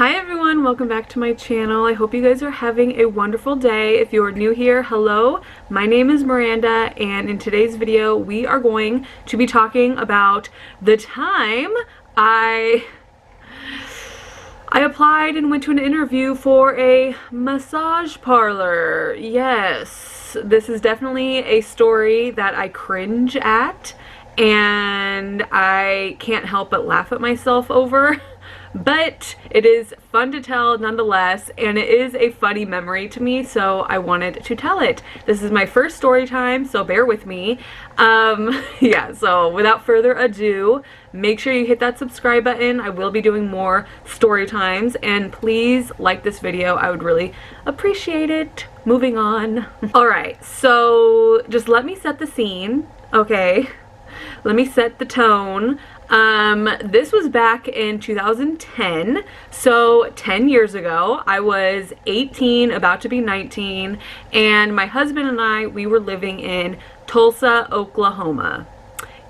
Hi everyone, welcome back to my channel. I hope you guys are having a wonderful day. If you are new here, hello, my name is Miranda, and in today's video we are going to be talking about the time I applied and went to an interview for a massage parlor. Yes, this is definitely a story that I cringe at and I can't help but laugh at myself over. But it is fun to tell nonetheless, and it is a funny memory to me, so I wanted to tell it. This is my first story time, so bear with me. Yeah, so without further ado, make sure you hit that subscribe button. I will be doing more story times, and please like this video. I would really appreciate it. Moving on. Alright, so just let me set the scene, okay? Let me set the tone. This was back in 2010, so 10 years ago. I was 18, about to be 19, and my husband and I, we were living in Tulsa, Oklahoma.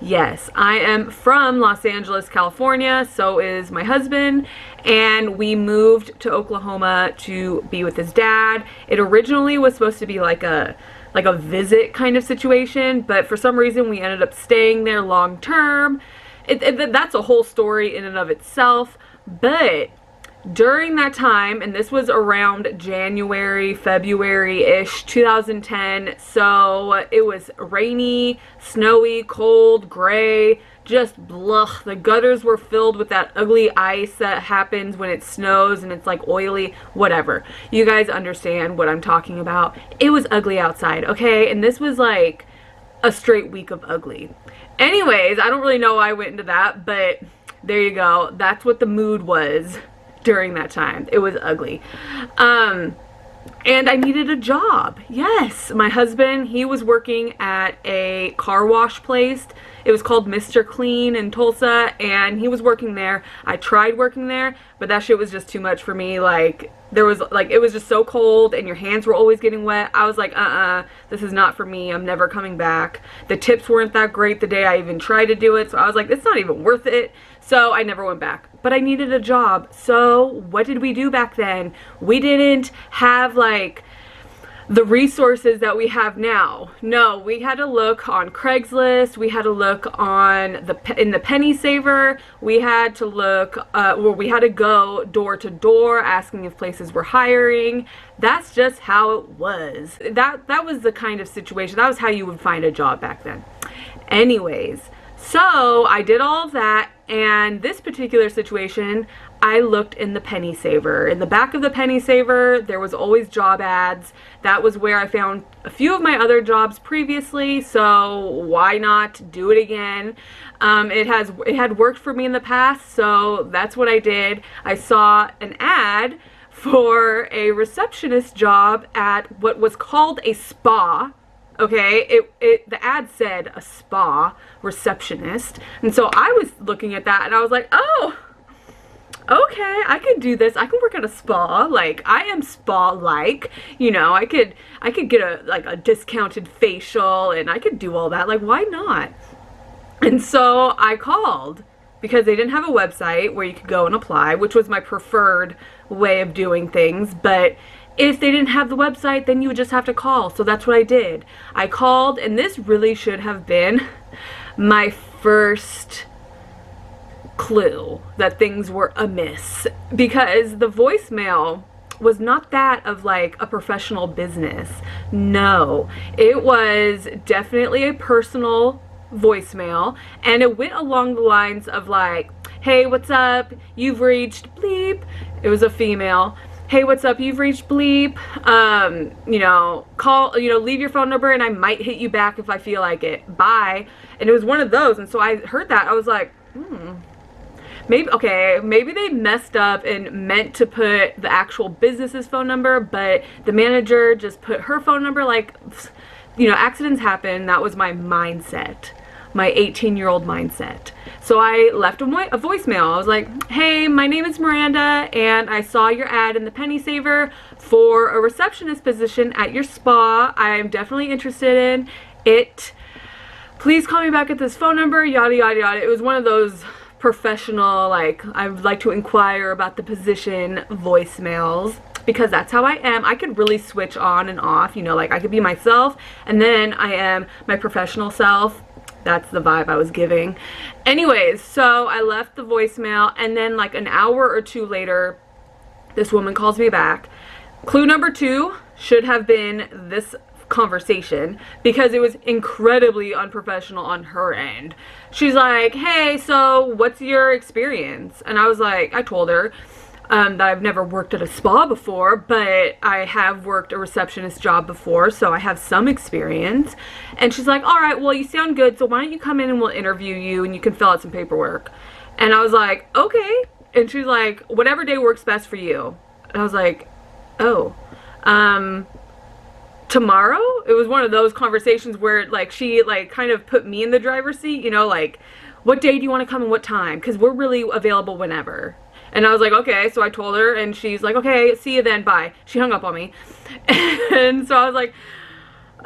Yes, I am from Los Angeles, California, so is my husband, and we moved to Oklahoma to be with his dad. It originally was supposed to be like a visit kind of situation, but for some reason we ended up staying there long term. That's a whole story in and of itself, but during that time, and this was around January, February-ish, 2010, so it was rainy, snowy, cold, gray, just blah. The gutters were filled with that ugly ice that happens when it snows and it's like oily, whatever. You guys understand what I'm talking about. It was ugly outside, okay? And this was like a straight week of ugly. Anyways, I don't really know why I went into that, but there you go. That's what the mood was during that time. It was ugly. And I needed a job. Yes, my husband, he was working at a car wash place. It was called Mr. Clean in Tulsa, and he was working there. I tried working there, but that shit was just too much for me. Like, there was, like, it was just so cold, and your hands were always getting wet. I was like, this is not for me. I'm never coming back. The tips weren't that great the day I even tried to do it, so I was like, it's not even worth it. So I never went back. But I needed a job. So what did we do back then? We didn't have, like, the resources that we have now. No, we had to look on Craigslist. We had to look on in the penny saver. We had to look, we had to go door to door asking if places were hiring. That's just how it was. That was the kind of situation. That was how you would find a job back then. Anyways, so I did all of that, and this particular situation, I looked in the penny saver. In the back of the penny saver, there was always job ads. That was where I found a few of my other jobs previously, so why not do it again? It had worked for me in the past, so that's what I did. I saw an ad for a receptionist job at what was called a spa. Okay, the ad said a spa receptionist, and so I was looking at that and I was like, oh, okay, I could do this. I can work at a spa. Like, I am spa-like, you know. I could get a discounted facial, and I could do all that. Like, why not? And so I called because they didn't have a website where you could go and apply, which was my preferred way of doing things. But if they didn't have the website, then you would just have to call. So that's what I did. I called, and this really should have been my first clue that things were amiss, because the voicemail was not that of like a professional business. No, it was definitely a personal voicemail, and it went along the lines of like, hey, what's up? You've reached bleep. It was a female. Hey, what's up? You've reached bleep. You know, call, you know, leave your phone number and I might hit you back if I feel like it. Bye. And it was one of those. And so I heard that. I was like, maybe, okay, maybe they messed up and meant to put the actual business's phone number, but the manager just put her phone number. Like, you know, accidents happen. That was my mindset. My 18-year-old mindset. So I left a voicemail. I was like, hey, my name is Miranda, and I saw your ad in the penny saver for a receptionist position at your spa. I'm definitely interested in it. Please call me back at this phone number, yada, yada, yada. It was one of those professional, like, I would like to inquire about the position voicemails, because that's how I am. I could really switch on and off, you know, like I could be myself and then I am my professional self. That's the vibe I was giving. Anyways, so I left the voicemail, and then like an hour or two later, this woman calls me back. Clue number 2 should have been this conversation, because it was incredibly unprofessional on her end. She's like, hey, so what's your experience? And I was like, I told her that I've never worked at a spa before, but I have worked a receptionist job before, so I have some experience. And she's like, all right, well, you sound good, so why don't you come in and we'll interview you and you can fill out some paperwork. And I was like, okay. And she's like, whatever day works best for you. And I was like, oh, tomorrow? It was one of those conversations where like she like kind of put me in the driver's seat, you know, like, what day do you want to come and what time? Because we're really available whenever. And I was like, okay. So I told her, and she's like, okay, see you then, bye. She hung up on me. And so I was like,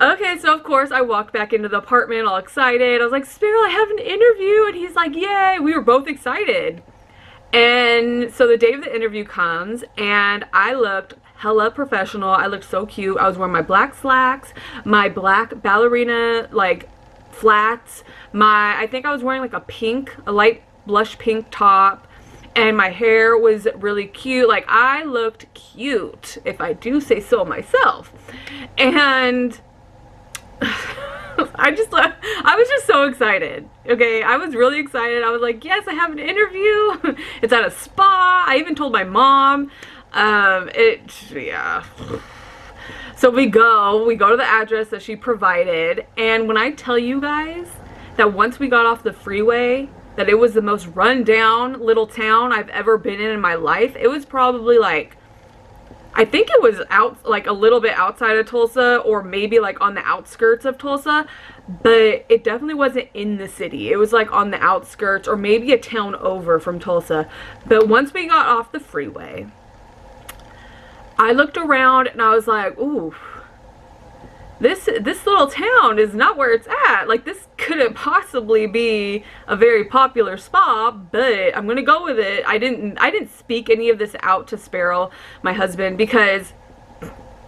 okay. So of course I walked back into the apartment all excited. I was like, Sparrow, I have an interview. And he's like, yay. We were both excited. And so the day of the interview comes, and I looked hella professional. I looked so cute. I was wearing my black slacks, my black ballerina like flats, I think I was wearing like a light blush pink top, and my hair was really cute. Like, I looked cute, if I do say so myself. And I was just so excited. Okay, I was really excited. I was like, yes, I have an interview. It's at a spa. I even told my mom. Yeah. So we go to the address that she provided, and when I tell you guys that once we got off the freeway, that it was the most run-down little town I've ever been in my life. It was probably like, I think it was out like a little bit outside of Tulsa, or maybe like on the outskirts of Tulsa, but it definitely wasn't in the city. It was like on the outskirts, or maybe a town over from Tulsa. But once we got off the freeway, I looked around and I was like, ooh, this little town is not where it's at. Like, this couldn't possibly be a very popular spa, but I'm gonna go with it. I didn't speak any of this out to Sparrow, my husband, because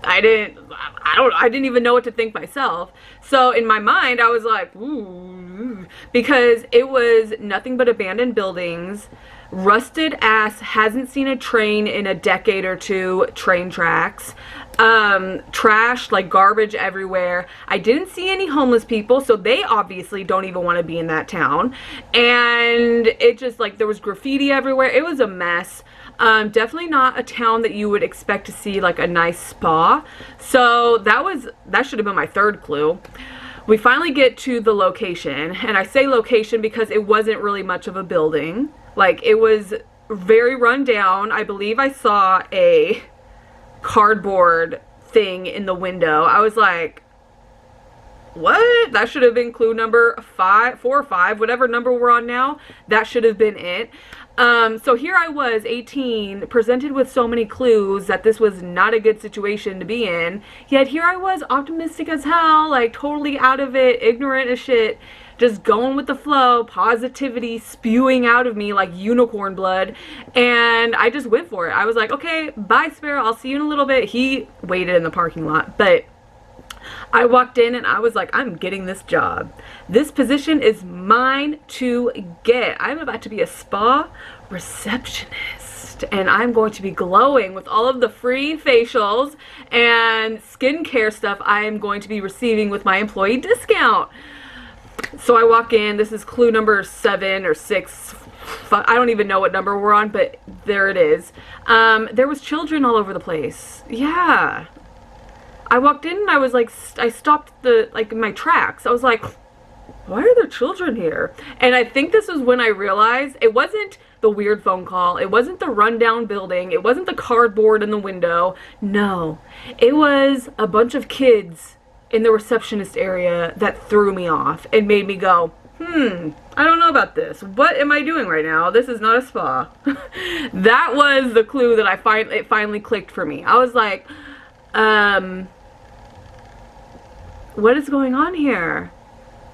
I didn't even know what to think myself. So in my mind, I was like, ooh, because it was nothing but abandoned buildings, rusted ass, hasn't seen a train in a decade or two, train tracks, trash, like garbage everywhere. I didn't see any homeless people, so they obviously don't even want to be in that town. And it just, like, there was graffiti everywhere. It was a mess. Definitely not a town that you would expect to see like a nice spa. So that should have been my third clue. We finally get to the location, and I say location because it wasn't really much of a building. Like, it was very run down. I believe I saw a cardboard thing in the window. I was like, what? That should have been clue number 4 or 5, whatever number we're on now. That should have been it. So here I was, 18, presented with so many clues that this was not a good situation to be in. Yet here I was, optimistic as hell, like totally out of it, ignorant as shit, just going with the flow, positivity spewing out of me like unicorn blood. And I just went for it. I was like, okay, bye, Sparrow. I'll see you in a little bit. He waited in the parking lot, but I walked in and I was like, I'm getting this job. This position is mine to get. I'm about to be a spa receptionist, and I'm going to be glowing with all of the free facials and skincare stuff I am going to be receiving with my employee discount. So I walk in. This is clue number 7 or 6. I don't even know what number we're on, but there it is. There was children all over the place. Yeah. I walked in and I was like, I stopped my tracks. I was like, why are there children here? And I think this was when I realized it wasn't the weird phone call. It wasn't the rundown building. It wasn't the cardboard in the window. No, it was a bunch of kids in the receptionist area that threw me off and made me go, I don't know about this. What am I doing right now? This is not a spa. That was the clue that it finally clicked for me. I was like, what is going on here?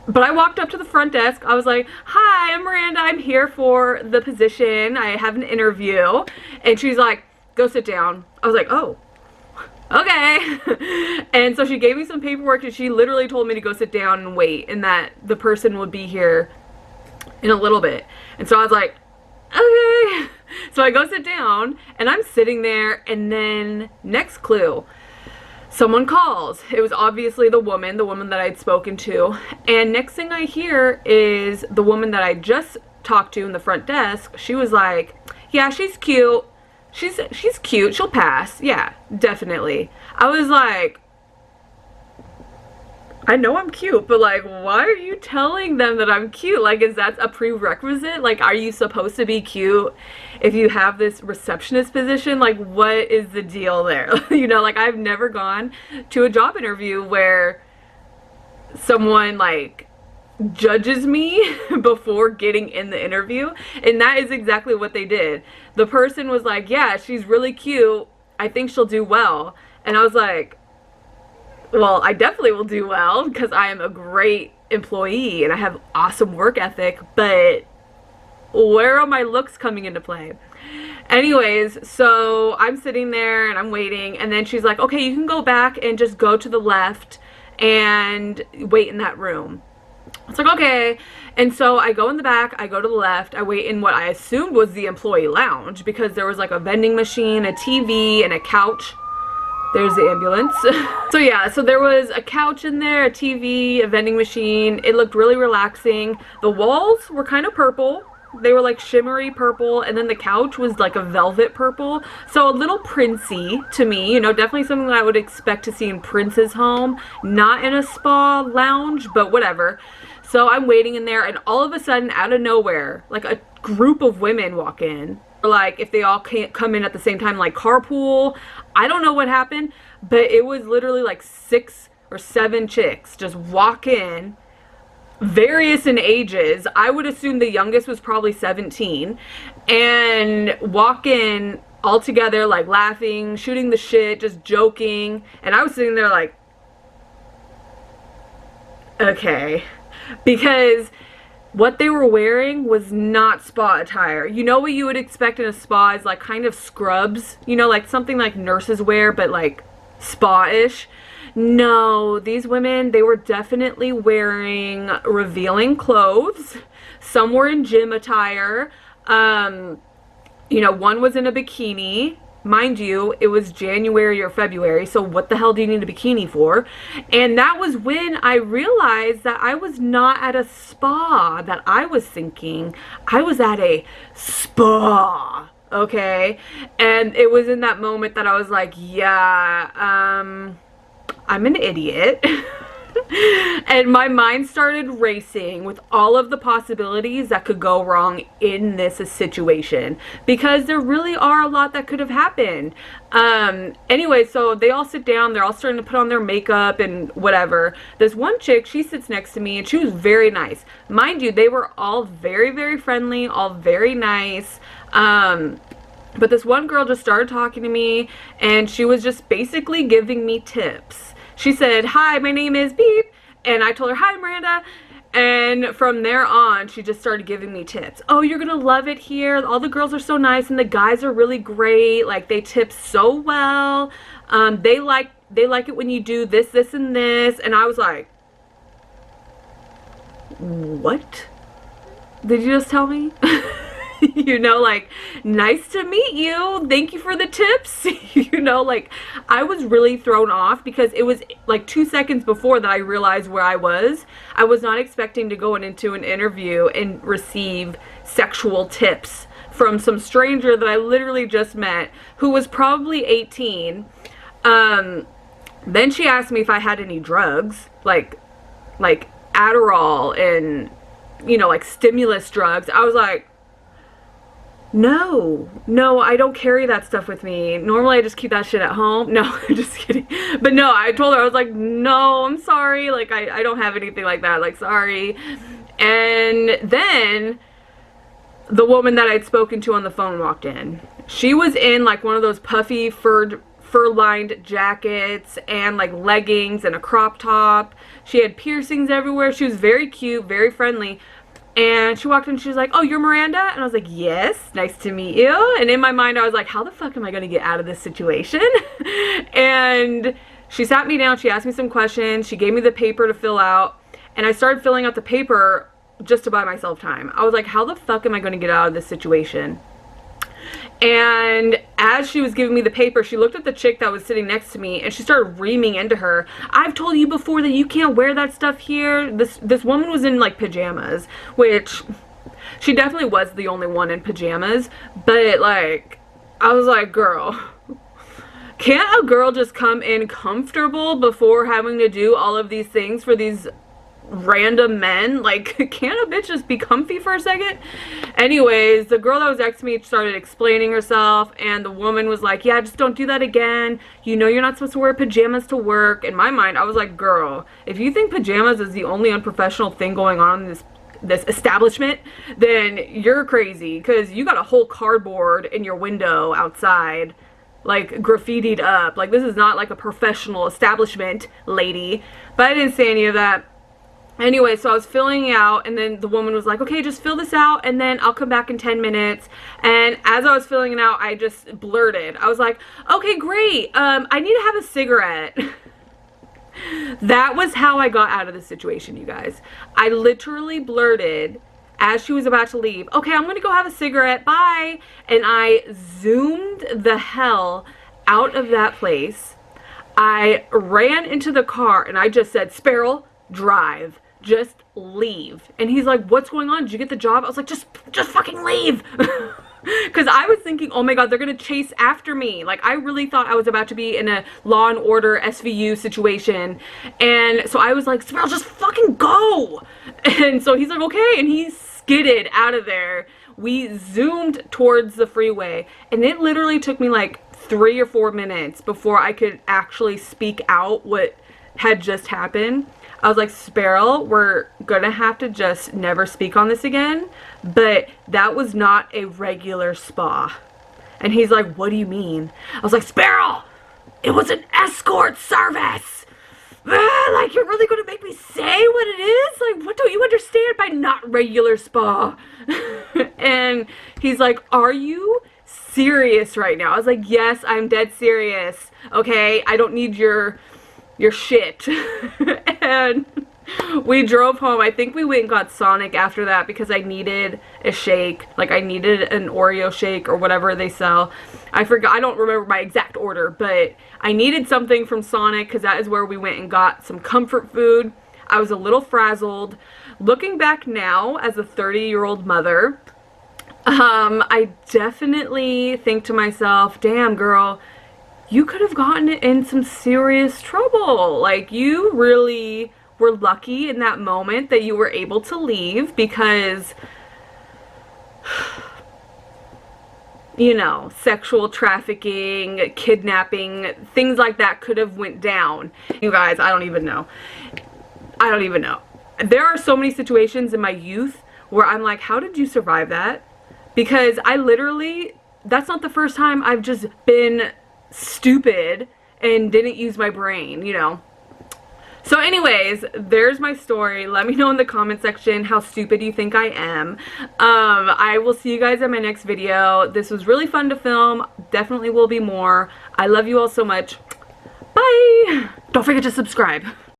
But I walked up to the front desk. I was like, hi, I'm Miranda. I'm here for the position. I have an interview. And she's like, go sit down. I was like, oh, okay. And so she gave me some paperwork and she literally told me to go sit down and wait and that the person would be here in a little bit. And so I was like, okay. So I go sit down and I'm sitting there, and then next clue, someone calls. It was obviously the woman that I'd spoken to. And next thing I hear is the woman that I just talked to in the front desk. She was like, yeah, she's cute. She's cute. She'll pass. Yeah, definitely. I was like, I know I'm cute, but like, why are you telling them that I'm cute? Like, is that a prerequisite? Like, are you supposed to be cute if you have this receptionist position? Like, what is the deal there? You know, like, I've never gone to a job interview where someone like judges me before getting in the interview, and that is exactly what they did. The person was like, yeah, she's really cute. I think she'll do well. And I was like, well, I definitely will do well because I am a great employee and I have awesome work ethic, but where are my looks coming into play? Anyways, so I'm sitting there and I'm waiting, and then she's like, okay, you can go back and just go to the left and wait in that room. It's like, okay. And so I go in the back, I go to the left, I wait in what I assumed was the employee lounge because there was like a vending machine, a TV, and a couch. There's the ambulance. So yeah, so there was a couch in there, a TV, a vending machine. It looked really relaxing. The walls were kind of purple. They were like shimmery purple, and then the couch was like a velvet purple. So a little princey to me, you know, definitely something that I would expect to see in Prince's home, not in a spa lounge, but whatever. So I'm waiting in there, and all of a sudden, out of nowhere, like a group of women walk in. Like, if they all can't come in at the same time, like carpool. I don't know what happened, but it was literally like 6 or 7 chicks just walk in, various in ages. I would assume the youngest was probably 17, and walk in all together, like laughing, shooting the shit, just joking. And I was sitting there like, okay, because what they were wearing was not spa attire. You know what you would expect in a spa is like kind of scrubs, you know, like something like nurses wear, but like spa-ish. No, these women, they were definitely wearing revealing clothes. Some were in gym attire. You know, one was in a bikini. Mind you, it was January or February, so what the hell do you need a bikini for? And that was when I realized that I was not at a spa that I was thinking. I was at a spa, okay? And it was in that moment that I was like, yeah, I'm an idiot. And my mind started racing with all of the possibilities that could go wrong in this situation, because there really are a lot that could have happened. Anyway, so they all sit down, they're all starting to put on their makeup and whatever. This one chick, she sits next to me, and she was very nice. Mind you, they were all very, very friendly, all very nice. But this one girl just started talking to me, and she was just basically giving me tips. She said, hi, my name is Beep. And I told her, hi, Miranda. And from there on, she just started giving me tips. Oh, you're going to love it here. All the girls are so nice, and the guys are really great. Like, they tip so well. They like it when you do this, this, and this. And I was like, what did you just tell me? You know, like, nice to meet you, thank you for the tips. You know, like, I was really thrown off because it was like 2 seconds before that I realized where I was. I was not expecting to go into an interview and receive sexual tips from some stranger that I literally just met, who was probably 18. Then she asked me if I had any drugs, like Adderall and, you know, like stimulus drugs. I was like, no, I don't carry that stuff with me. Normally I just keep that shit at home. No, I'm just kidding. But no, I told her, I was like, no, I'm sorry. Like, I don't have anything like that. Like, sorry. And then the woman that I'd spoken to on the phone walked in. She was in like one of those puffy fur fur-lined jackets and like leggings and a crop top. She had piercings everywhere. She was very cute, very friendly. And she walked in and she was like, "Oh, you're Miranda?" And I was like, "Yes, nice to meet you." And in my mind, I was like, how the fuck am I going to get out of this situation? And she sat me down. She asked me some questions. She gave me the paper to fill out. And I started filling out the paper just to buy myself time. I was like, how the fuck am I going to get out of this situation? And as she was giving me the paper, she looked at the chick that was sitting next to me and she started reaming into her. "I've told you before that you can't wear that stuff here." This woman was in like pajamas, which she definitely was the only one in pajamas, but like, I was like, girl, can't a girl just come in comfortable before having to do all of these things for these random men? Like, can't a bitch just be comfy for a second? Anyways, the girl that was next to me started explaining herself, and the woman was like, "Yeah, just don't do that again. You know you're not supposed to wear pajamas to work." In my mind, I was like, girl, if you think pajamas is the only unprofessional thing going on in this establishment, then you're crazy, because you got a whole cardboard in your window outside, like graffitied up. Like, this is not like a professional establishment, lady. But I didn't say any of that. Anyway, so I was filling out, and then the woman was like, "Okay, just fill this out, and then I'll come back in 10 minutes. And as I was filling it out, I just blurted. I was like, "Okay, great. I need to have a cigarette." That was how I got out of the situation, you guys. I literally blurted, as she was about to leave, "Okay, I'm going to go have a cigarette. Bye." And I zoomed the hell out of that place. I ran into the car, and I just said, "Sparrow, drive. Just leave." And he's like, "What's going on? Did you get the job?" I was like, just fucking leave. Because I was thinking, oh my god, they're gonna chase after me. Like, I really thought I was about to be in a Law and Order SVU situation. And so I was like, "Sparrow, just fucking go." And so he's like, "Okay." And he skidded out of there. We zoomed towards the freeway, and it literally took me like 3 or 4 minutes before I could actually speak out what had just happened. I was like, "Sparrow, we're gonna have to just never speak on this again, but that was not a regular spa." And he's like, "What do you mean?" I was like, "Sparrow, it was an escort service. Like, you're really gonna make me say what it is? Like, what don't you understand by not regular spa?" And he's like, "Are you serious right now?" I was like, "Yes, I'm dead serious. Okay, I don't need your shit." And we drove home. I think we went and got Sonic after that because I needed a shake. Like, I needed an Oreo shake or whatever they sell. I forgot. I don't remember my exact order, but I needed something from Sonic because that is where we went and got some comfort food. I was a little frazzled. Looking back now as a 30-year-old mother, I definitely think to myself, damn, girl, you could have gotten in some serious trouble. Like, you really were lucky in that moment that you were able to leave, because, you know, sexual trafficking, kidnapping, things like that could have went down. You guys, I don't even know. I don't even know. There are so many situations in my youth where I'm like, how did you survive that? Because I literally, that's not the first time I've just been stupid and didn't use my brain, you know. So anyways, there's my story. Let me know in the comment section how stupid you think I am. I will see you guys in my next video. This was really fun to film. Definitely will be more. I love you all so much. Bye! Don't forget to subscribe.